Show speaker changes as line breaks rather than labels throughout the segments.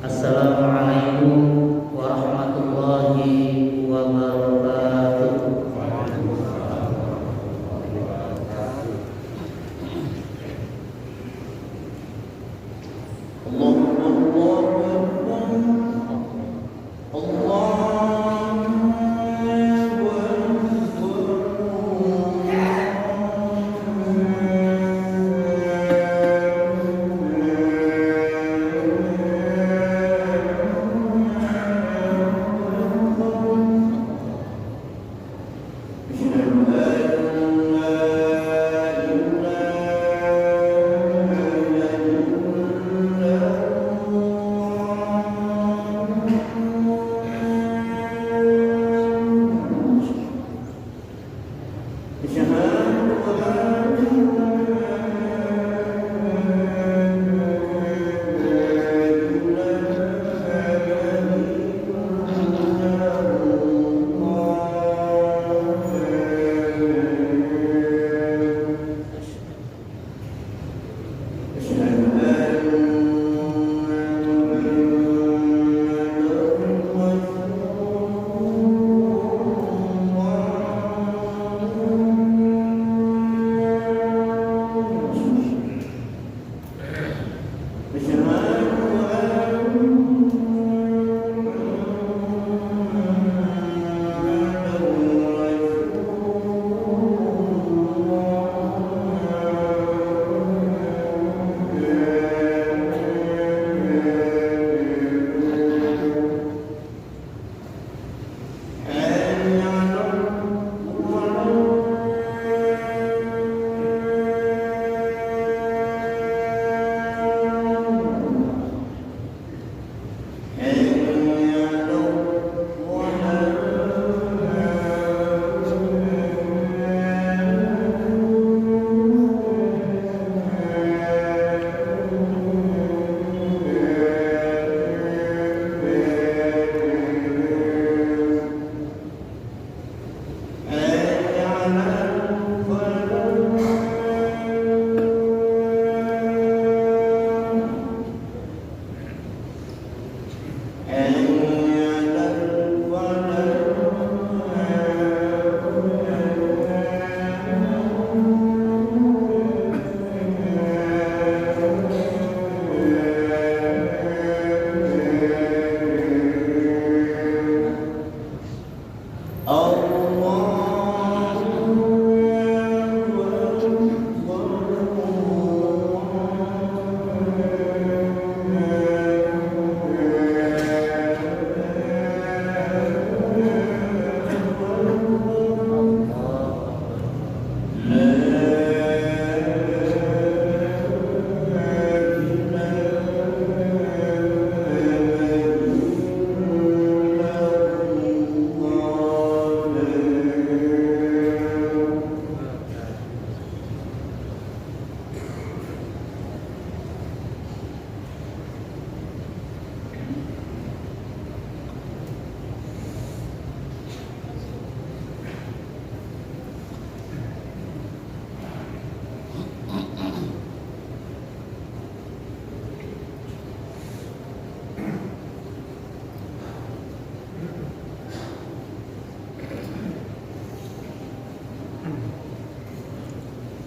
Assalamualaikum warahmatullahi wabarakatuh.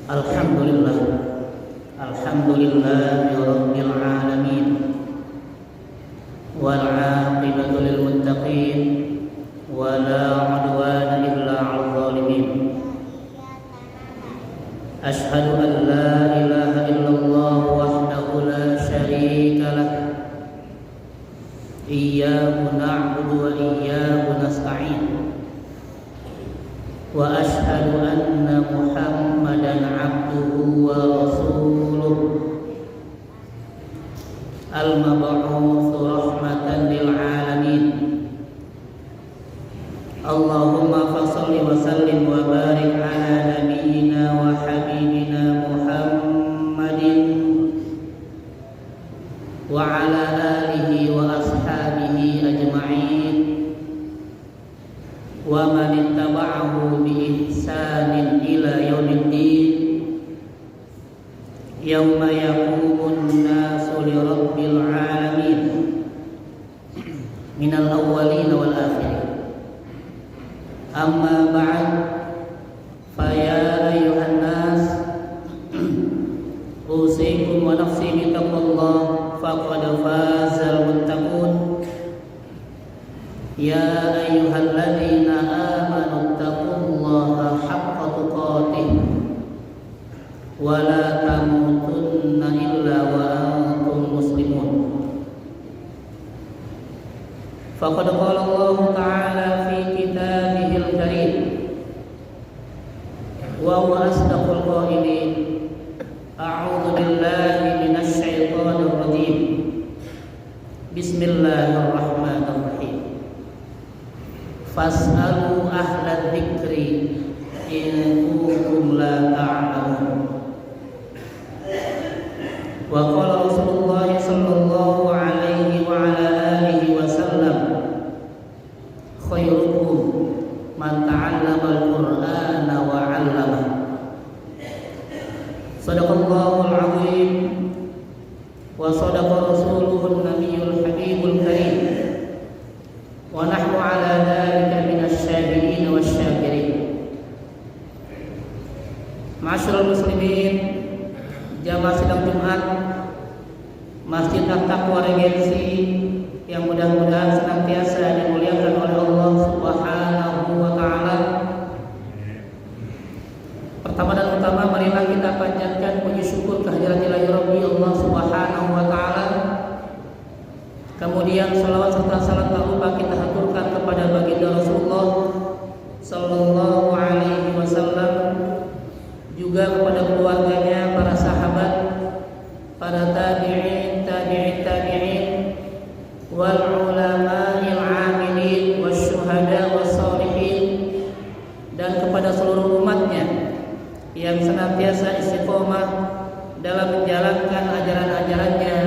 Alhamdulillah, alhamdulillahi rabbil alamin, wal 'aqibatu lil muttaqin, wa la 'udwana illa 'alal zalimin. Ashhadu an la ilaha illallah wahdahu la syarika lah, iyyahu na'budu wa iyyahu nasta'in. Wa ashhadu anna Muhammadan abduhu wa rasuluh, al-mab'utsu rahmatan lil alamin. Allahumma fassalli wa sallim wa barik وعلى آله وأصحابه أجمعين ومن اتبعه بإحسان إلى يوم الدين يوم يقوم الناس لرب العالمين من الأولين والآخرين. أما بعد فيا أيها الناس أوصيكم ونفسي بتقوى الله فقد فاز المتقون. يا أيها الذين آمنوا اتقوا الله حق تقاته ولا تموتن إلا وأنتم مسلمون. فقد قال الله تعالى في كتابه الكريم وهو أصدق القائلين: أعوذ بالله من الشيطان الرجيم بسم الله الرحمن الرحيم فاسألوا أهل الذكر إن كنتم لا تعلمون. وقال رسول الله صلى الله عليه وعلى آله وسلم خيركم من تعلم القرآن وعلمه. صدق الله العظيم وصدق رسوله النبي الحبيب الكريم ونحن على ذلك من الشاهدين والشاكرين. Ma'asyiral muslimin, jamaah sidang Jumat Masjid At-Taqwa Regensi yang mudah-mudahan senantiasa dimuliakan oleh Allah Subhanahu wa taala. Pertama dan utama, marilah kita panjatkan puji syukur kehadirat Ilahi Rabbi Allah Subhanahu wa taala. Kemudian salawat serta salam tak lupa kita haturkan kepada baginda Rasulullah sallallahu alaihi wasallam, juga kepada keluarganya, para sahabat, para tabi'in, wal ulama'il 'amilin wasyuhada wassalihin, dan kepada seluruh umatnya yang senantiasa istiqomah dalam menjalankan ajaran-ajarannya,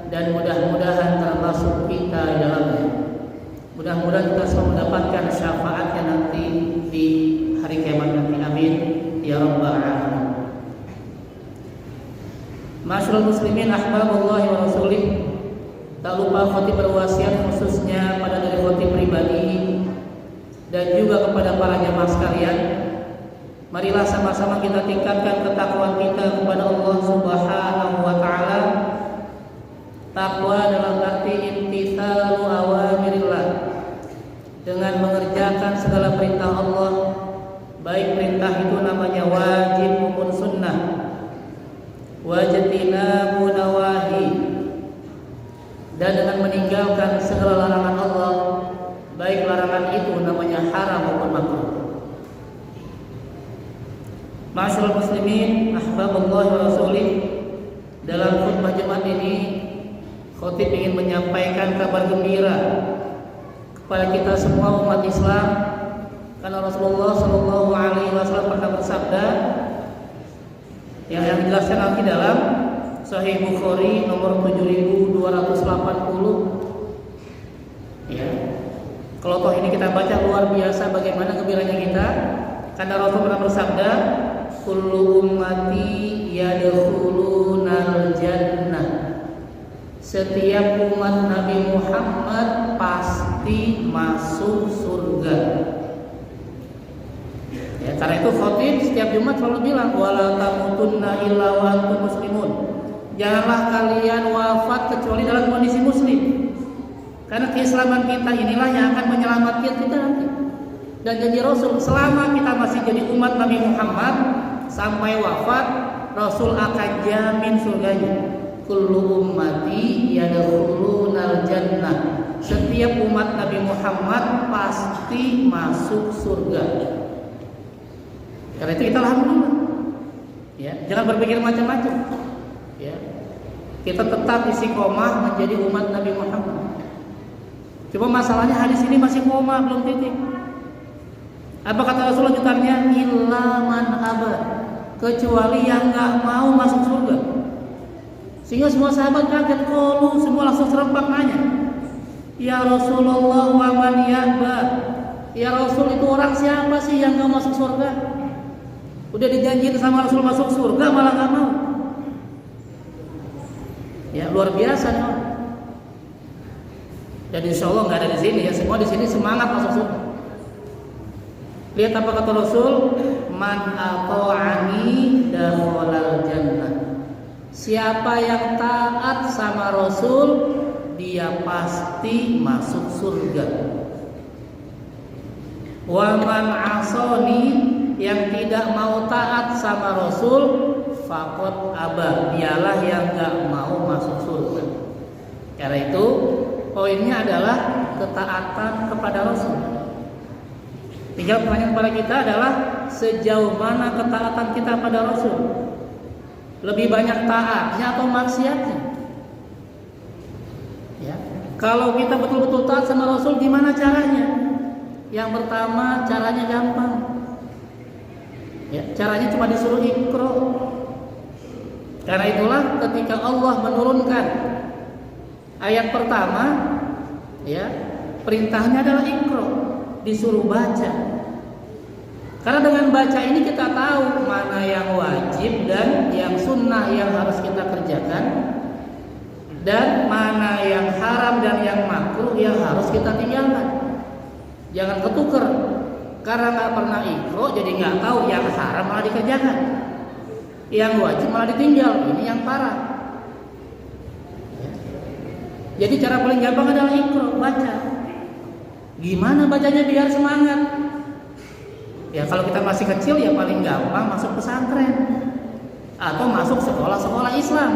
dan mudah-mudahan termasuk kita di dalamnya. Mudah-mudahan kita semua mendapatkan syafaatnya nanti di hari kiamat nanti. Amin ya rabbal alamin. Ma'asyiral muslimin ahbabullahi wa rasulih, tak lupa khatib berwasiat khususnya pada diri khatib pribadi dan juga kepada para jamaah sekalian. Marilah sama-sama kita tingkatkan ketakwaan kita kepada Allah Subhanahu wa taala. Takwa dalam arti imtithalu awamirillah, dengan mengerjakan segala perintah Allah, baik perintah itu namanya wajib maupun sunnah, wajtinabu nawahi, dan dengan meninggalkan segala larangan Allah, baik larangan itu namanya haram maupun makruh. Ma'asyiral muslimin ahbabullahi wa rasulih, dalam khutbah Jumat ini khatib ingin menyampaikan kabar gembira kepada kita semua umat Islam, karena Rasulullah sallallahu alaihi wasallam pernah bersabda yang dijelaskan nanti dalam Sahih Bukhari nomor 7280. Ya. Kalau toh ini kita baca luar biasa bagaimana gembiranya kita, karena Rasul pernah bersabda, kullu ummati yadkhulunal jannah. Setiap umat Nabi Muhammad pasti masuk surga. Ya, karena itu khatib setiap Jumat selalu bilang wala tamutunna illa wa antum muslimun. Janganlah kalian wafat kecuali dalam kondisi muslim. Karena keislaman kita inilah yang akan menyelamatkan kita nanti. Dan janji Rasul, selama kita masih jadi umat Nabi Muhammad sampai wafat, Rasul akan jamin surganya. Kullu ummati yadkhulunal jannah. Setiap umat Nabi Muhammad pasti masuk surga. Karena itu kita alhamdulillah. Ya, jangan berpikir macam-macam. Ya. Kita tetap istiqomah menjadi umat Nabi Muhammad. Cuma masalahnya hadis ini masih koma, belum titik. Apa kata Rasulullah lanjutannya? Illa man aba, kecuali yang enggak mau masuk surga. Sehingga semua sahabat kaget, qalu Ya Rasulullah wa man ya'ba. Ya Rasul, itu orang siapa sih yang gak masuk surga? Udah dijanjiin sama Rasul masuk surga malah gak mau. Ya luar biasa nih orang. Dan insya Allah nggak ada di sini ya, semua di sini semangat masuk surga. Lihat apa kata Rasul, man ata'ani dakhalal jannah. Siapa yang taat sama Rasul, dia pasti masuk surga. Wa man asani, yang tidak mau taat sama Rasul, faqad aba, dialah yang enggak mau masuk surga. Karena itu poinnya adalah ketaatan kepada Rasul. Tinggal pertanyaan kepada kita adalah sejauh mana ketaatan kita pada Rasul? Lebih banyak taatnya atau maksiatnya? Ya. Kalau kita betul-betul taat sama Rasul, gimana caranya? Yang pertama, caranya gampang. Ya, caranya cuma disuruh Iqra. Karena itulah ketika Allah menurunkan ayat pertama, ya, perintahnya adalah Iqra, disuruh baca. Karena dengan baca ini kita tahu mana yang wajib dan yang sunnah yang harus kita kerjakan, dan mana yang haram dan yang makruh yang harus kita tinggalkan. Jangan ketuker, karena nggak pernah Iqra jadi nggak tahu yang haram malah dikerjakan, yang wajib malah ditinggal. Ini yang parah. Jadi cara paling gampang adalah Iqra, baca. Gimana bacanya biar semangat? Ya kalau kita masih kecil ya paling gampang masuk pesantren atau masuk sekolah-sekolah Islam,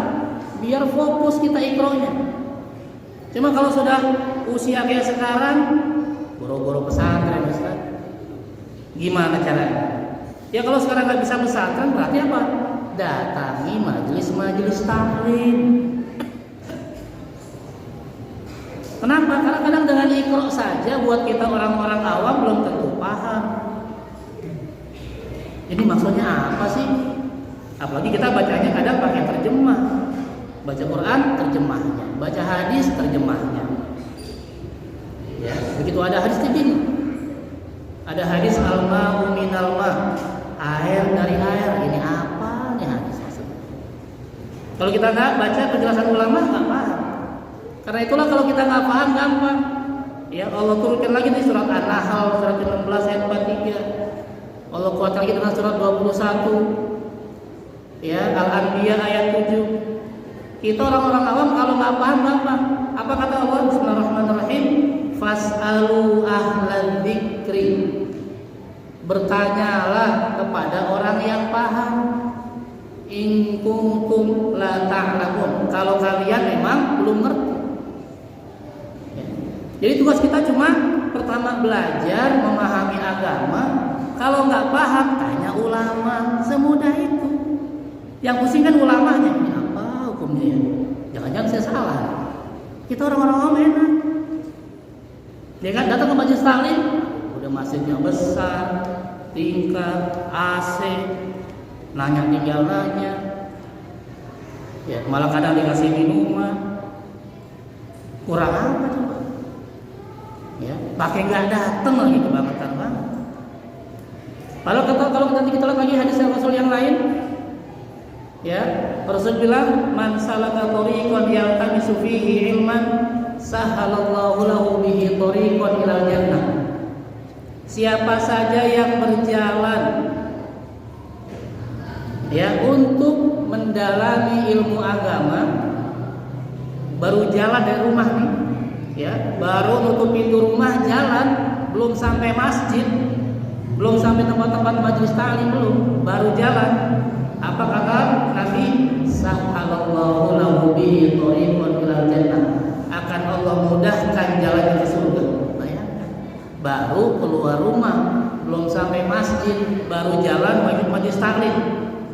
biar fokus kita Iqranya. Cuma kalau sudah usia kayak sekarang, boro-boro pesantren, Ustaz. Gimana caranya? Ya kalau sekarang nggak bisa pesantren, berarti apa? Datangi majelis-majelis taklim. Kenapa? Karena kadang dengan Iqra saja buat kita orang-orang awam belum tentu paham. Ini maksudnya apa sih? Apalagi kita bacanya kadang pakai terjemah. Baca Quran terjemahnya, baca hadis terjemahnya. Ya, begitu ada hadis bingung. Ada hadis al-ma'u minal ma', air dari air. Ini apa nih hadis maksudnya? Kalau kita nggak baca penjelasan ulama nggak paham. Karena itulah kalau kita nggak paham gampang. Ya Allah turunkan lagi di surat An-Nahl surat 16 ayat 43. Allah kuatkan lagi dengan surat 21. Ya, Al-Anbiya ayat 7. Kita orang-orang awam kalau nggak paham gampang. Apa kata Allah? Bismillahirrahmanirrahim. Fas'alu ahlan dzikri. Bertanyalah kepada orang yang paham. In kuntum la ta'lamun. Kalau kalian memang belum ngerti. Ya. Jadi tugas kita cuma pertama belajar memahami agama. Kalau nggak paham tanya ulama, semudah itu. Yang pusing kan ulamanya. Ini apa hukumnya ya? Jangan-jangan saya salah. Kita orang-orang awam enak. Dia kan datang ke majelis taklim, udah masjidnya besar, tingkat, AC, nanya tinggal nanya. Ya, malah kadang dikasih minuman. Kurang apa coba? Ya, pakai nggak datang lagi, kebangetan banget. Kalau nanti kita lihat lagi hadis Rasul yang lain, ya, Rasul bilang, "Man salaka thariqan yaltamisu fihi ilman, sahalallahu lahu bihi thariqan ilal jannah." Siapa saja yang berjalan ya untuk mendalami ilmu agama, baru jalan dari rumah nih, ya, baru nutup pintu rumah jalan, belum sampai masjid, belum sampai tempat-tempat majelis taklim, belum, baru jalan. Apa kata Nabi? Sahalallahu lahu bihi thariqan ilal jannah. Akan Allah mudahkan jalannya ke surga. Bayangkan, baru keluar rumah, belum sampai masjid, baru jalan menuju majelis taklim.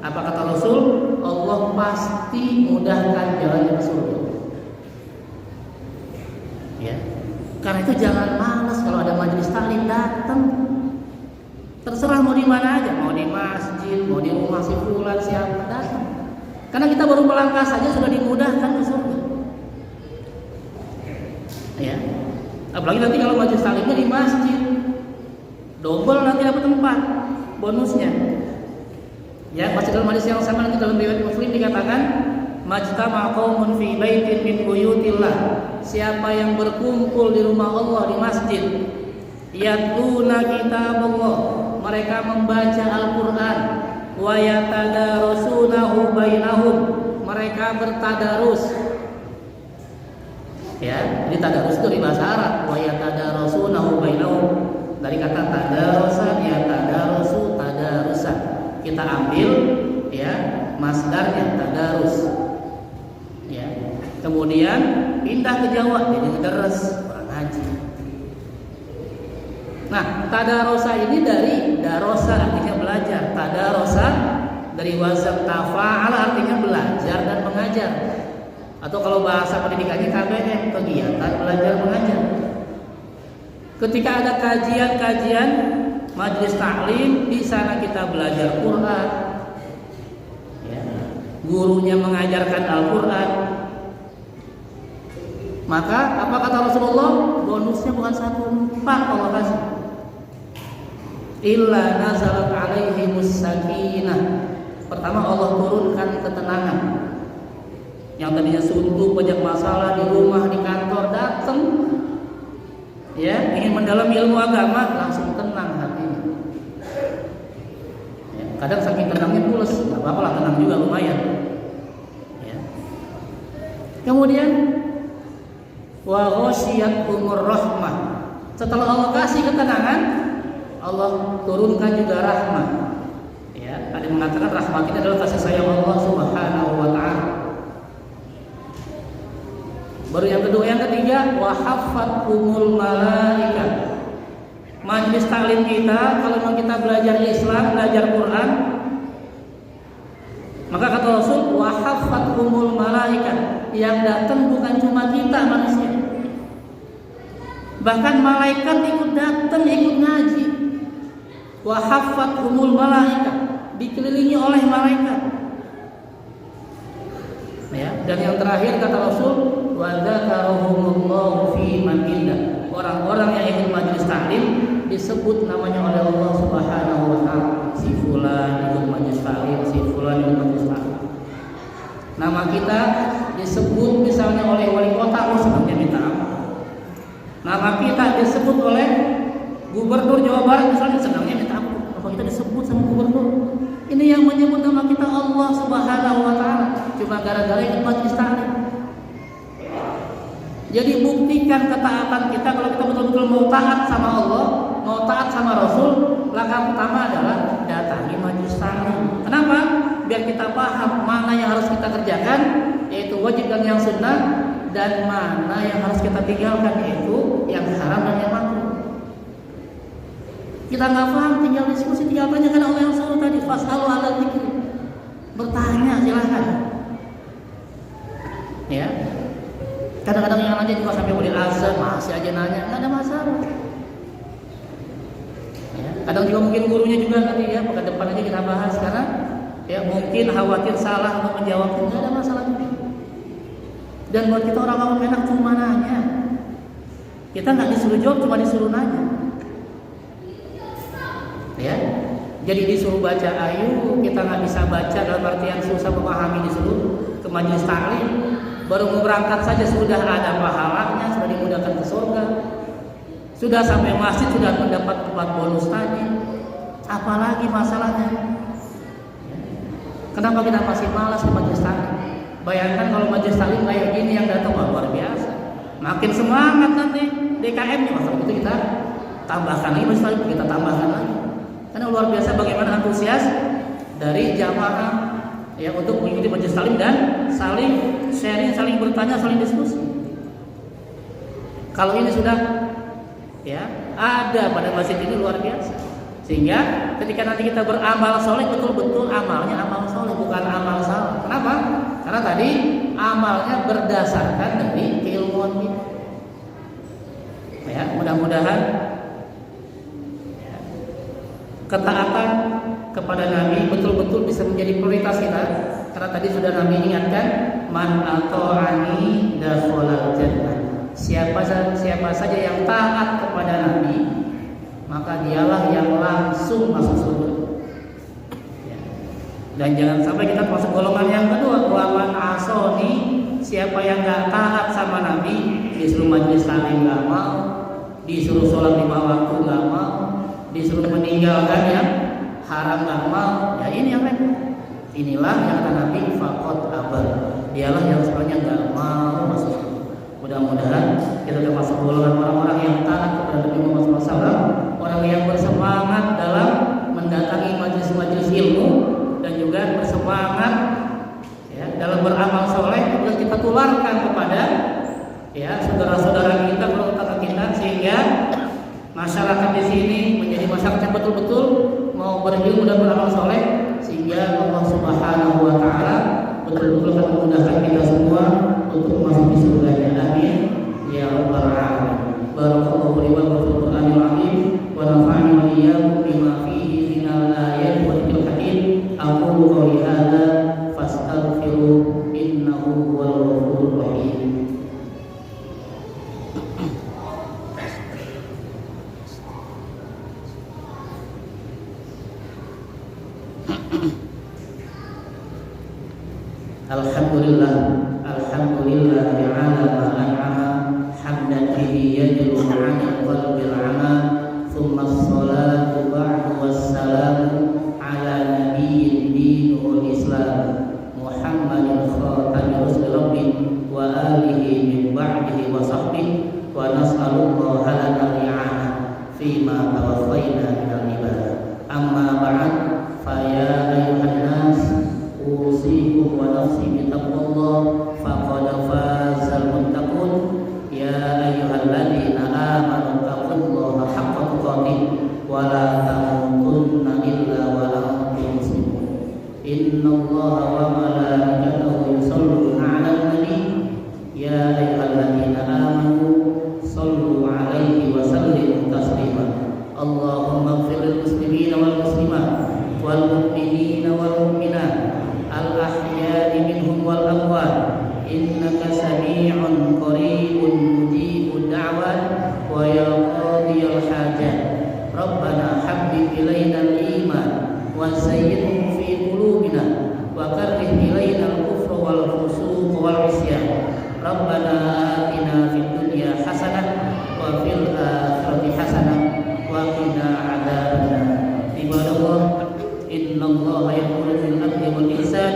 Apa kata Rasul? Allah pasti mudahkan jalannya ke surga. Ya. Karena itu jangan malas kalau ada majelis taklim, datang. Terserah mau di mana aja, mau di masjid, mau di rumah si fulan, siapa, datang. Karena kita baru melangkah saja sudah dimudahkan ke surga. Ya. Apalagi nanti kalau majelis taklimnya di masjid, double nanti dapat tempat bonusnya. Ya, masih dalam hadis yang sama nanti dalam riwayat Muslim dikatakan, majtama'a qaumun fi baitin min buyutillah. Siapa yang berkumpul di rumah Allah di masjid, yatluna kitabullah, mereka membaca Al-Qur'an, wa yatadarasunahu bainahum, mereka bertadarus. Ya, jadi tadarus itu di bahasa Arab, wa yatadarasunahu bainahum. Dari kata tadarasa, ya tadarusu, tadarusan. Kita ambil ya masdarnya tadarus. Ya. Kemudian pindah ke Jawa jadi deres, orang ngaji. Nah, tadarosa ini dari darosa artinya belajar. Tadarosa dari wazan tafa'ala artinya belajar dan mengajar. Atau kalau bahasa pendidikannya KBM, kegiatan belajar mengajar. Ketika ada kajian-kajian majelis taklim, di sana kita belajar Quran. Ya. Gurunya mengajarkan Al-Quran. Maka apa kata Rasulullah? Bonusnya bukan 1/4 Allah kasih. Illa nazalat alaihimus sakinah. Pertama Allah turunkan ketenangan. Yang tadinya suntuk, banyak masalah di rumah, di kantor, datang ya ingin mendalami ilmu agama, langsung tenang hatinya. Ya, kadang saking tenangnya pules, nggak apa-apa lah, tenang juga lumayan. Ya. Kemudian wa ghasyiyatuhumur rahmah. Setelah Allah kasih ketenangan, Allah turunkan juga rahmat. Ya, ada yang mengatakan rahmat ini adalah kasih sayang Allah Subhanahu wa taala. Baru yang kedua, yang ketiga, wa haffathumul malaikah. Majelis taklim kita, kalau memang kita belajar Islam, belajar Quran, maka kata Rasul, wa haffathumul malaikah. Yang datang bukan cuma kita manusia, bahkan malaikat ikut datang, ikut ngaji. Wa haffathumul malaikah, dikelilingi oleh malaikat. Ya, dan yang terakhir kata Rasul, wa dzakarahumullahu fi man indah. Orang-orang yang ikut majelis taklim disebut namanya oleh Allah Subhanahu wa taala. Si fulan ikut majelis taklim, si fulan ikut majelis taklim. Nama kita disebut misalnya oleh wali kota, sebenarnya minta ampun. Nama kita disebut oleh gubernur Jawa Barat, misalnya senangnya minta ampun. Apa kita disebut sama gubernur? Ini yang menyebut nama kita Allah Subhanahu wa taala cuma gara-gara ikut majelis taklim. Jadi buktikan ketaatan kita. Kalau kita betul-betul mau taat sama Allah, mau taat sama Rasul, langkah pertama adalah datangi majelis taklim. Kenapa? Biar kita paham mana yang harus kita kerjakan, yaitu wajib dan yang sunnah, dan mana yang harus kita tinggalkan, yaitu yang haram dan yang makruh. Kita nggak paham, tinggal diskusi, tinggal tanyakan Allah yang suruh tadi, fas'alu ala dzikri. Bertanya silahkan. Ya. Kadang-kadang yang nanya juga sampai boleh azan, masih aja nanya, nggak ada masalah. Ya. Kadang juga mungkin gurunya juga nanti ya, pekan depan aja kita bahas karena ya mungkin khawatir salah untuk menjawabnya, nggak ada masalah juga. Dan buat kita orang awam enak cuma nanya. Kita nggak disuruh jawab, cuma disuruh nanya. Ya, jadi disuruh baca ayu, kita nggak bisa baca dalam artian susah memahami, disuruh ke majelis taklim. Baru mau berangkat saja sudah ada pahalanya, sudah dimudahkan ke surga. Sudah sampai masjid sudah mendapat tempat bonus tadi. Apalagi masalahnya? Kenapa kita masih malas ke majelis taklim? Bayangkan kalau majelis taklim kayak gini yang datang luar biasa. Makin semangat nanti DKM-nya, masa itu kita tambahkan lagi majelis taklim, kita tambahkan lagi. Karena luar biasa bagaimana antusias dari jamaah ya untuk mengikuti majelis taklim dan saling sharing, saling bertanya, saling diskusi. Kalau ini sudah ya ada pada masjid ini luar biasa. Sehingga ketika nanti kita beramal soleh, betul-betul amalnya amal soleh, bukan amal salah. Kenapa? Karena tadi amalnya berdasarkan dari keilmuan kita. Ya, mudah-mudahan ya, ketaatan kepada Nabi betul-betul bisa menjadi prioritas kita. Karena tadi sudah Nabi ingatkan, man ata'ani dakhalal jannah. Siapa saja yang taat kepada Nabi, maka dialah yang langsung masuk surga. Ya. Dan jangan sampai kita masuk golongan yang kedua, waman asoni, siapa yang nggak taat sama Nabi, disuruh majelis taklim nggak mau, disuruh sholat 5 waktu nggak mau, disuruh meninggalkan yang haram nggak mau, ya ini yang repot. Inilah yang kata Nabi, faqad abad, dialah yang sebenarnya nggak mau masuk surga. Mudah-mudahan kita termasuk golongan orang-orang yang taat kepada Nabi Muhammad SAW, orang yang bersemangat dalam mendatangi majelis-majelis ilmu dan juga bersemangat ya, dalam beramal soleh, dan kita tularkan kepada ya saudara-saudara kita, tetangga kita, sehingga masyarakat di sini menjadi masyarakat yang betul-betul mau berilmu dan beramal soleh, sehingga Allah Subhanahu wa Ta'ala betul-betul akan memudahkan kita semua untuk masuk di surga-Nya. Amin ya rabbal alamin. Barakallahu li wa lakum fil Qur'anil azim wa nafa'ani wa iyyakum bima fihi minal ayati wa dzikril hakim. Aqulu qawli hadza fastaghfiru innahu huwal ghafurur rahim. Alhamdulillah, alhamdulillah ala ma an'ama hamdan bihi yajlu 'anil qalbil 'ama, thumma as-salatu ba'du was-salamu ala nabiyyin dinul Islam Muhammadin khatamir rusul rabbi wa alihi min ba'dihi wa sahbihi, wa nas'alullaha lana al-i'ana fima tawaffayna minal ibadah. Amma ba'd, fa ya ayyuhan nas usikum wa nafsi bitaqwallah faqad fazal muttaqun. Ya ayyuhalladzina amanu taqullaha haqqa tuqatih wa la tamutunna illa wa antum muslimun. Innallaha wa malaikatahu yusholluna 'alan nabi ya ayyuhalladzina amanu shallu 'alaihi wa sallimu taslima. Allahumma ighfir lil muslimina wal muslimat wal mu'minina wal mu'minat al-ahya'i minhum wal amwat, innaka sami'un qaribun mujibud da'wat wa ya qadiyal hajat. Rabbana habbib ilaina al-iman wa zayyinhu fi qulubina wa karrih ilaina al-kufra wal fusuq wal isyan. Rabbana atina fid dunya hasanah wa fil akhirati hasanah wa qina adzabannar. Ibadallah, innallaha ya'muru bil 'adli wal ihsan